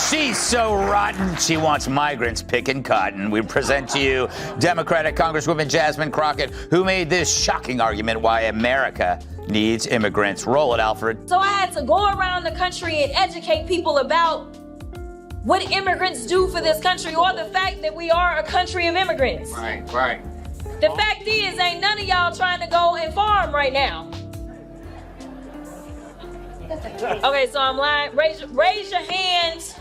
She's so rotten, she wants migrants picking cotton. We present to you Democratic Congresswoman Jasmine Crockett, who made this shocking argument why America needs immigrants. Roll it, Alfred. So I had to go around the country and educate people about what immigrants do for this country, or the fact that we are a country of immigrants. Right. The fact is, ain't none of y'all trying to go and farm right now. Okay, so I'm lying. Raise your hands.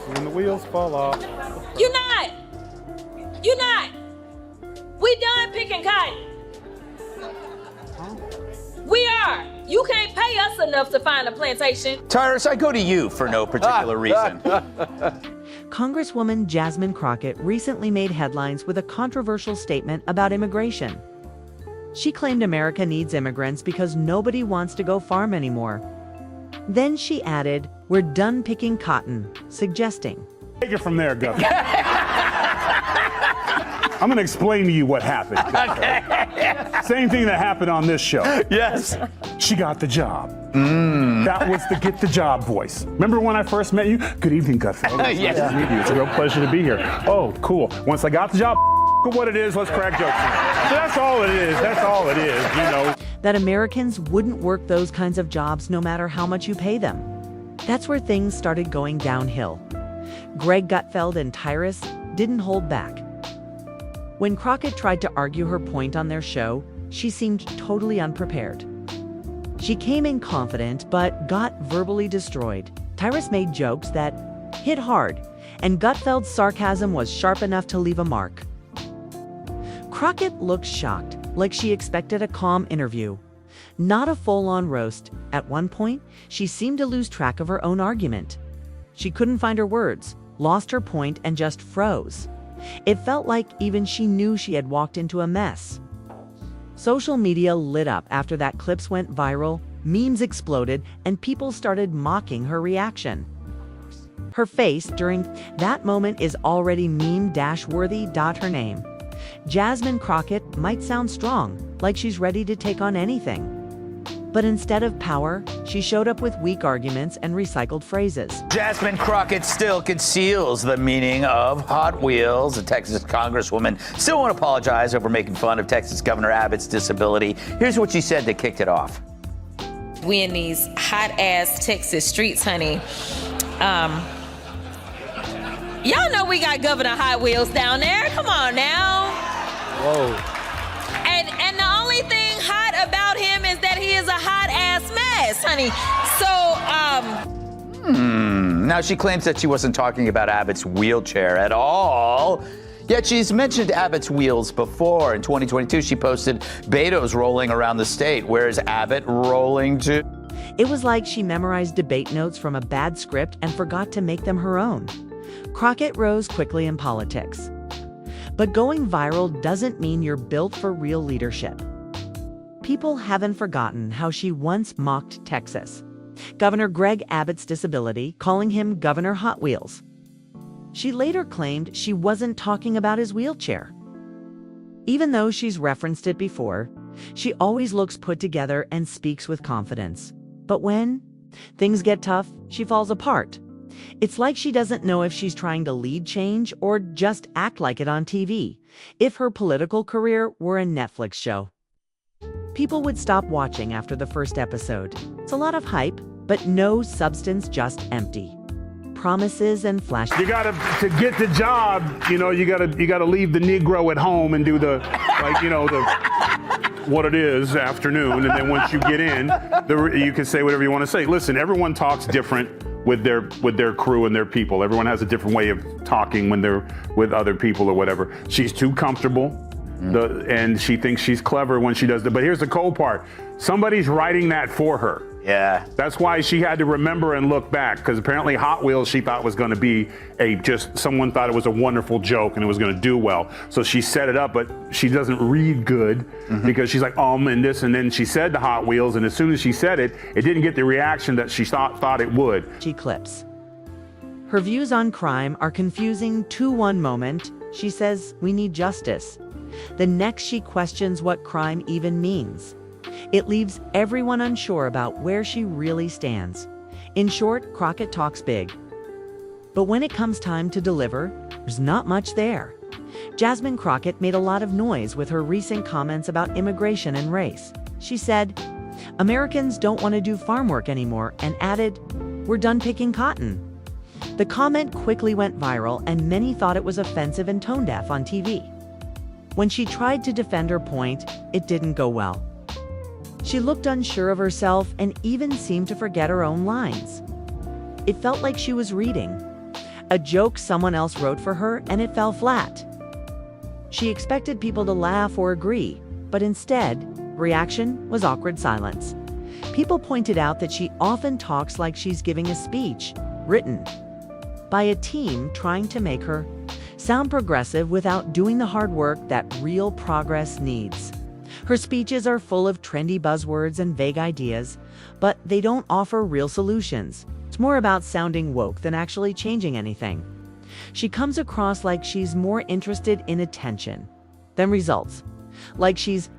When the wheels fall off. You're not. We done picking cotton. We are. You can't pay us enough to find a plantation. Tyrus, I go to you for no particular reason. Congresswoman Jasmine Crockett recently made headlines with a controversial statement about immigration. She claimed America needs immigrants because nobody wants to go farm anymore. Then she added, "We're done picking cotton," suggesting. Take it from there, Gutfeld. I'm going to explain to you what happened. Okay. Same thing that happened on this show. Yes. She got the job. That was the get the job voice. Remember when I first met you? Good evening, Gutfeld. Yes. Nice to meet you. It's a real pleasure to be here. Oh, cool. Once I got the job, what it is, let's crack jokes. So that's all it is. That's all it is, you know. That Americans wouldn't work those kinds of jobs no matter how much you pay them. That's where things started going downhill. Gutfeld and Tyrus didn't hold back. When Crockett tried to argue her point on their show, she seemed totally unprepared. She came in confident, but got verbally destroyed. Tyrus made jokes that hit hard, and Gutfeld's sarcasm was sharp enough to leave a mark. Crockett looked shocked, like she expected a calm interview, not a full-on roast. At one point, she seemed to lose track of her own argument. She couldn't find her words, lost her point, and just froze. It felt like even she knew she had walked into a mess. Social media lit up after that clips went viral, memes exploded, and people started mocking her reaction. Her face during that moment is already meme-worthy. Her name. Jasmine Crockett might sound strong, like she's ready to take on anything. But instead of power, she showed up with weak arguments and recycled phrases. Jasmine Crockett still conceals the meaning of Hot Wheels. The Texas Congresswoman still won't apologize over making fun of Texas Governor Abbott's disability. Here's what she said that kicked it off. We in these hot-ass Texas streets, honey. Y'all know we got Governor Hot Wheels down there. Come on now. Whoa. And the only thing hot about him is that he is a hot-ass mess, honey. So, Now, she claims that she wasn't talking about Abbott's wheelchair at all. Yet she's mentioned Abbott's wheels before. In 2022, she posted Beto's rolling around the state. Where's Abbott rolling to? It was like she memorized debate notes from a bad script and forgot to make them her own. Crockett rose quickly in politics. But going viral doesn't mean you're built for real leadership. People haven't forgotten how she once mocked Texas, Governor Greg Abbott's disability, calling him Governor Hot Wheels. She later claimed she wasn't talking about his wheelchair. Even though she's referenced it before, she always looks put together and speaks with confidence. But when things get tough, she falls apart. It's like she doesn't know if she's trying to lead change or just act like it on TV. If her political career were a Netflix show, people would stop watching after the first episode. It's a lot of hype, but no substance, just empty promises and flash. You gotta, to get the job, you know, you gotta leave the Negro at home and do the, like, you know, the what it is afternoon, and then once you get in, you can say whatever you want to say. Listen, everyone talks different with their crew and their people. Everyone has a different way of talking when they're with other people or whatever. She's too comfortable, and she thinks she's clever when she does that. But here's the cold part: somebody's writing that for her. Yeah. That's why she had to remember and look back, because apparently Hot Wheels she thought was going to be someone thought it was a wonderful joke and it was going to do well. So she set it up, but she doesn't read good because she's like, and this, and then she said the Hot Wheels, and as soon as she said it, it didn't get the reaction that she thought it would. She clips. Her views on crime are confusing. One moment, she says, "We need justice." The next, she questions what crime even means. It leaves everyone unsure about where she really stands. In short, Crockett talks big. But when it comes time to deliver, there's not much there. Jasmine Crockett made a lot of noise with her recent comments about immigration and race. She said, "Americans don't want to do farm work anymore," and added, "We're done picking cotton." The comment quickly went viral, and many thought it was offensive and tone-deaf on TV. When she tried to defend her point, it didn't go well. She looked unsure of herself and even seemed to forget her own lines. It felt like she was reading a joke someone else wrote for her, and it fell flat. She expected people to laugh or agree, but instead, reaction was awkward silence. People pointed out that she often talks like she's giving a speech, written by a team trying to make her sound progressive without doing the hard work that real progress needs. Her speeches are full of trendy buzzwords and vague ideas, but they don't offer real solutions. It's more about sounding woke than actually changing anything. She comes across like she's more interested in attention than results, like she's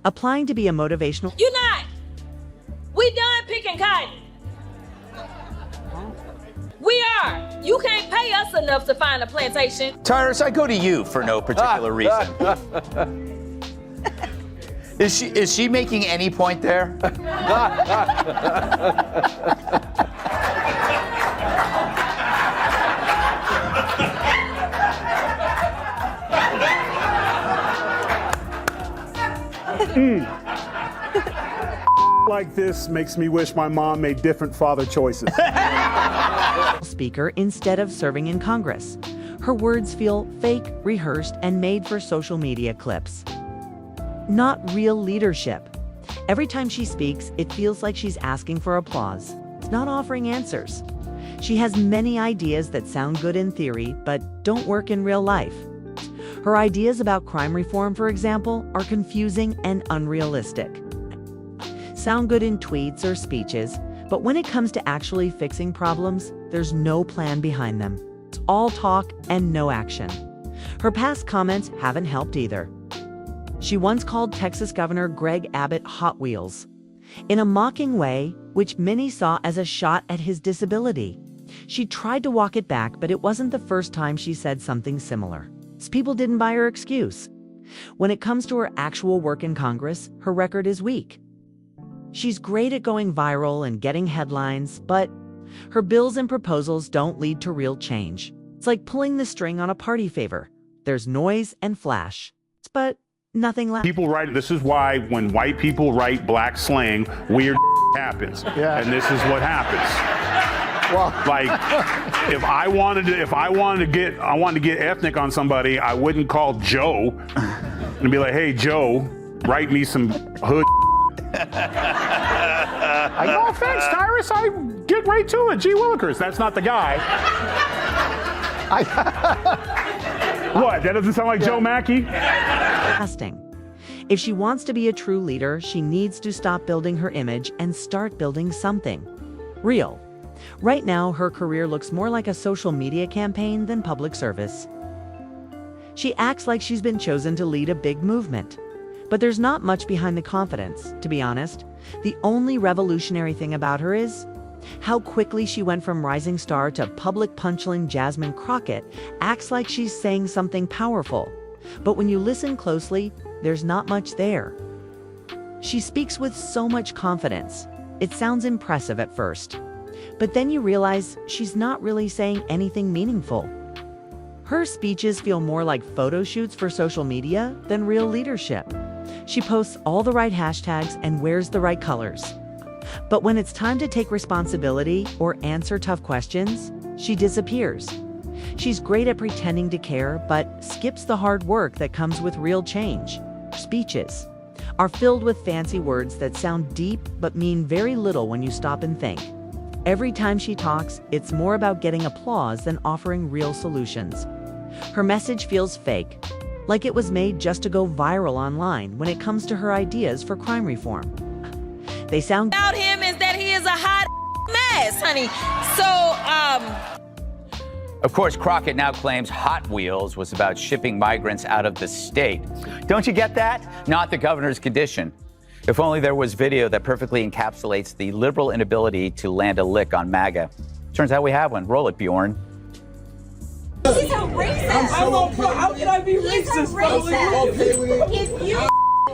applying to be a motivational. You're not. We done picking cotton. We are. You can't pay us enough to find a plantation. Tyrus, I go to you for no particular reason. Is she making any point there? Like this makes me wish my mom made different father choices. Speaker instead of serving in Congress. Her words feel fake, rehearsed, and made for social media clips. Not real leadership. Every time she speaks, it feels like she's asking for applause. It's not offering answers. She has many ideas that sound good in theory, but don't work in real life. Her ideas about crime reform, for example, are confusing and unrealistic. Sound good in tweets or speeches, but when it comes to actually fixing problems, there's no plan behind them. It's all talk and no action. Her past comments haven't helped either. She once called Texas Governor Greg Abbott Hot Wheels in a mocking way, which many saw as a shot at his disability. She tried to walk it back, but it wasn't the first time she said something similar. People didn't buy her excuse. When it comes to her actual work in Congress, her record is weak. She's great at going viral and getting headlines, but her bills and proposals don't lead to real change. It's like pulling the string on a party favor. There's noise and flash, but nothing left. People write, this is why when white people write black slang, weird happens. Yeah. And this is what happens. Well, Like, if I wanted to get ethnic on somebody, I wouldn't call Joe and be like, "Hey, Joe, write me some hood." No offense, Tyrus. I get right to it. Gee Willikers, that's not the guy. What? That doesn't sound like Joe Mackey. If she wants to be a true leader, she needs to stop building her image and start building something real. Right now, her career looks more like a social media campaign than public service. She acts like she's been chosen to lead a big movement. But there's not much behind the confidence, to be honest. The only revolutionary thing about her is how quickly she went from rising star to public punchline. Jasmine Crockett acts like she's saying something powerful. But when you listen closely, there's not much there. She speaks with so much confidence. It sounds impressive at first. But then you realize she's not really saying anything meaningful. Her speeches feel more like photo shoots for social media than real leadership. She posts all the right hashtags and wears the right colors. But when it's time to take responsibility or answer tough questions, she disappears. She's great at pretending to care, but skips the hard work that comes with real change. Her speeches are filled with fancy words that sound deep but mean very little when you stop and think. Every time she talks, it's more about getting applause than offering real solutions. Her message feels fake, like it was made just to go viral online when it comes to her ideas for crime reform. They sound About him is that he is a hot mess, honey. Of course, Crockett now claims Hot Wheels was about shipping migrants out of the state. Don't you get that? Not the governor's condition. If only there was video that perfectly encapsulates the liberal inability to land a lick on MAGA. Turns out we have one. Roll it, Bjorn. He's a racist. How can I be He's a racist? racist. If you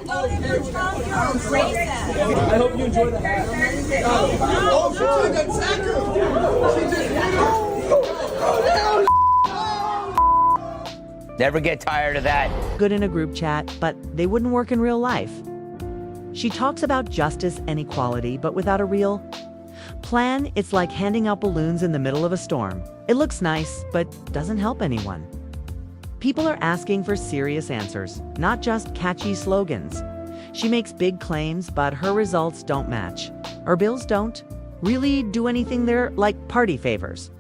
voted for Trump, you're a racist. I hope you enjoy the hat. Oh, she took a tackle. She just Never get tired of that. Good in a group chat, but they wouldn't work in real life. She talks about justice and equality, but without a real plan. It's like handing out balloons in the middle of a storm. It looks nice, but doesn't help anyone. People are asking for serious answers, not just catchy slogans. She makes big claims, but her results don't match. Her bills don't really do anything. They're like party favors.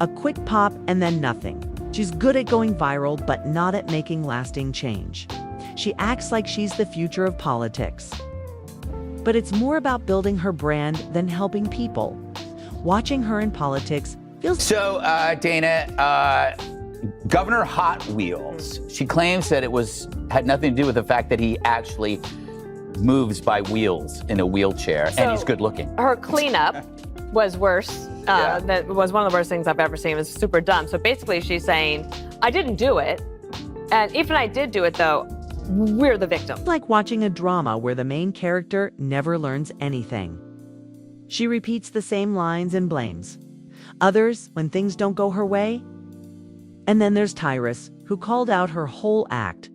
A quick pop and then nothing. She's good at going viral, but not at making lasting change. She acts like she's the future of politics. But it's more about building her brand than helping people. Watching her in politics feels... So, Dana, Governor Hot Wheels, she claims that it had nothing to do with the fact that he actually moves by wheels in a wheelchair, and he's good looking. Her cleanup was worse. That was one of the worst things I've ever seen. It was super dumb. So basically she's saying, I didn't do it. And even I did do it, though, we're the victim. Like watching a drama where the main character never learns anything. She repeats the same lines and blames others when things don't go her way. And then there's Tyrus, who called out her whole act.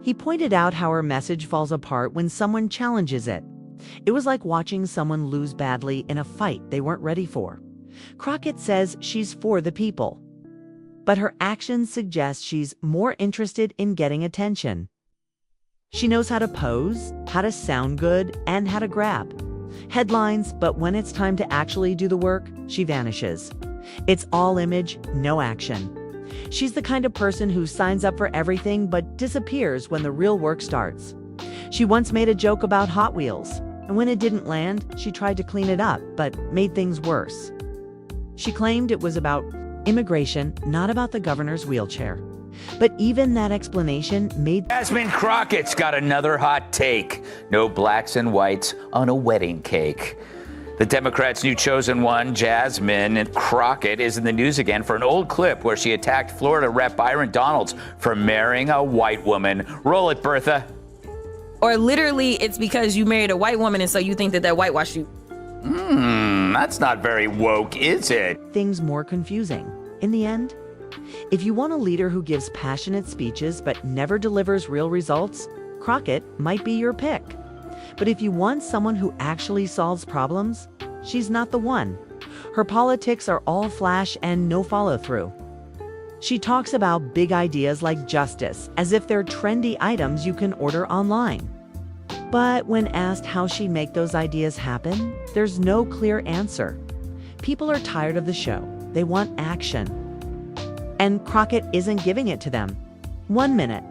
He pointed out how her message falls apart when someone challenges it. It was like watching someone lose badly in a fight they weren't ready for. Crockett says she's for the people, but her actions suggest she's more interested in getting attention. She knows how to pose, how to sound good, and how to grab headlines, but when it's time to actually do the work, she vanishes. It's all image, no action. She's the kind of person who signs up for everything but disappears when the real work starts. She once made a joke about Hot Wheels, and when it didn't land, she tried to clean it up, but made things worse. She claimed it was about immigration, not about the governor's wheelchair. But even that explanation made... Jasmine Crockett's got another hot take. No blacks and whites on a wedding cake. The Democrats' new chosen one, Jasmine Crockett, is in the news again for an old clip where she attacked Florida Rep. Byron Donalds for marrying a white woman. Roll it, Bertha. Or literally, it's because you married a white woman and so you think that whitewashed you. That's not very woke, is it? Things more confusing. In the end, if you want a leader who gives passionate speeches but never delivers real results, Crockett might be your pick. But if you want someone who actually solves problems, she's not the one. Her politics are all flash and no follow-through. She talks about big ideas like justice as if they're trendy items you can order online. But when asked how she'd make those ideas happen, there's no clear answer. People are tired of the show. They want action. And Crockett isn't giving it to them. 1 minute,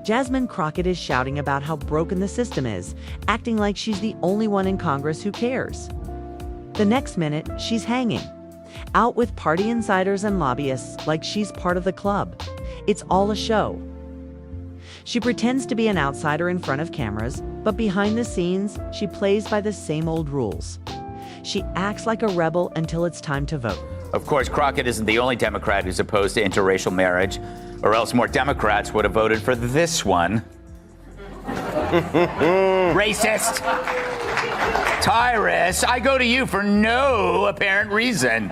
Jasmine Crockett is shouting about how broken the system is, acting like she's the only one in Congress who cares. The next minute, she's hanging out with party insiders and lobbyists like she's part of the club. It's all a show. She pretends to be an outsider in front of cameras, but behind the scenes, she plays by the same old rules. She acts like a rebel until it's time to vote. Of course, Crockett isn't the only Democrat who's opposed to interracial marriage, or else more Democrats would have voted for this one. Racist! Tyrus, I go to you for no apparent reason.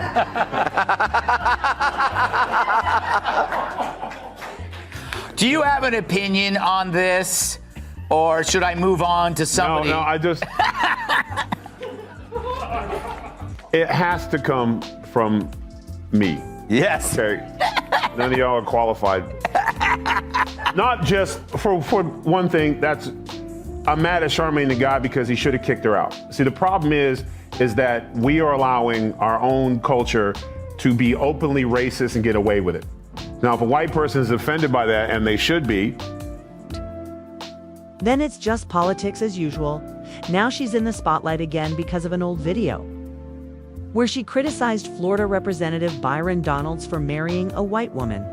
Do you have an opinion on this, or should I move on to somebody? No, I just... It has to come from me. Yes. Okay. None of y'all are qualified. Not just for one thing, I'm mad at Charmaine the guy because he should have kicked her out. See, the problem is that we are allowing our own culture to be openly racist and get away with it. Now, if a white person is offended by that, and they should be, then it's just politics as usual. Now she's in the spotlight again because of an old video where she criticized Florida Representative Byron Donalds for marrying a white woman.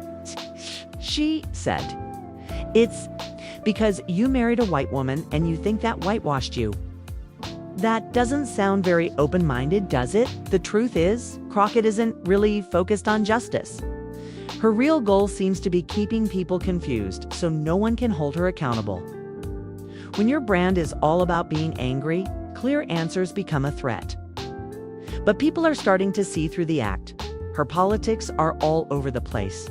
She said, "It's because you married a white woman and you think that whitewashed you. That doesn't sound very open-minded, does it? The truth is, Crockett isn't really focused on justice. Her real goal seems to be keeping people confused so no one can hold her accountable. When your brand is all about being angry, clear answers become a threat. But people are starting to see through the act. Her politics are all over the place.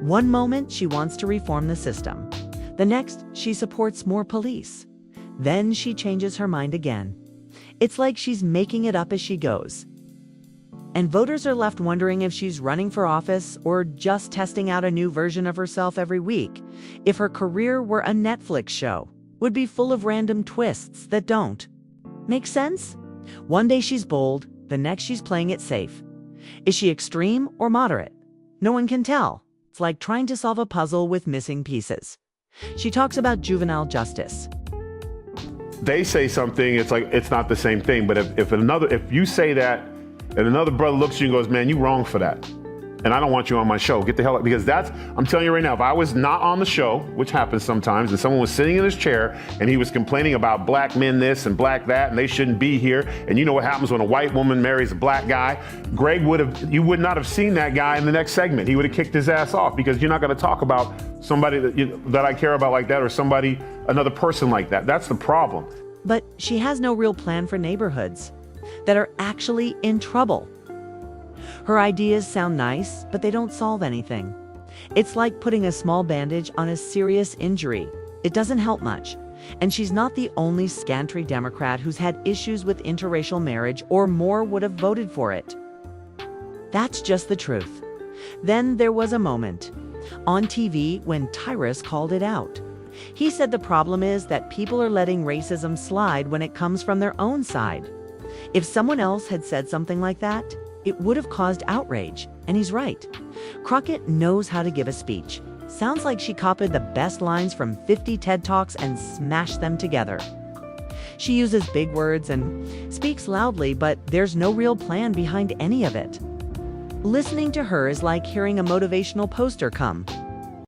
One moment she wants to reform the system. The next, she supports more police. Then she changes her mind again. It's like she's making it up as she goes. And voters are left wondering if she's running for office or just testing out a new version of herself every week. If her career were a Netflix show, would be full of random twists that don't. Make sense? One day she's bold, the next she's playing it safe. Is she extreme or moderate? No one can tell. It's like trying to solve a puzzle with missing pieces. She talks about juvenile justice. They say something, it's like it's not the same thing. But if you say that, and another brother looks at you and goes, man, you wrong for that, and I don't want you on my show, get the hell out. Because I'm telling you right now, if I was not on the show, which happens sometimes, and someone was sitting in his chair and he was complaining about black men this and black that, and they shouldn't be here, and you know what happens when a white woman marries a black guy, you would not have seen that guy in the next segment. He would have kicked his ass off, because you're not going to talk about somebody that I care about like that, or another person like that. That's the problem. But she has no real plan for neighborhoods that are actually in trouble. Her ideas sound nice, but they don't solve anything. It's like putting a small bandage on a serious injury. It doesn't help much. And she's not the only scantry Democrat who's had issues with interracial marriage, or more would have voted for it. That's just the truth. Then there was a moment on TV when Tyrus called it out. He said the problem is that people are letting racism slide when it comes from their own side. If someone else had said something like that, it would have caused outrage, and he's right. Crockett knows how to give a speech. Sounds like she copied the best lines from 50 TED Talks and smashed them together. She uses big words and speaks loudly, but there's no real plan behind any of it. Listening to her is like hearing a motivational poster come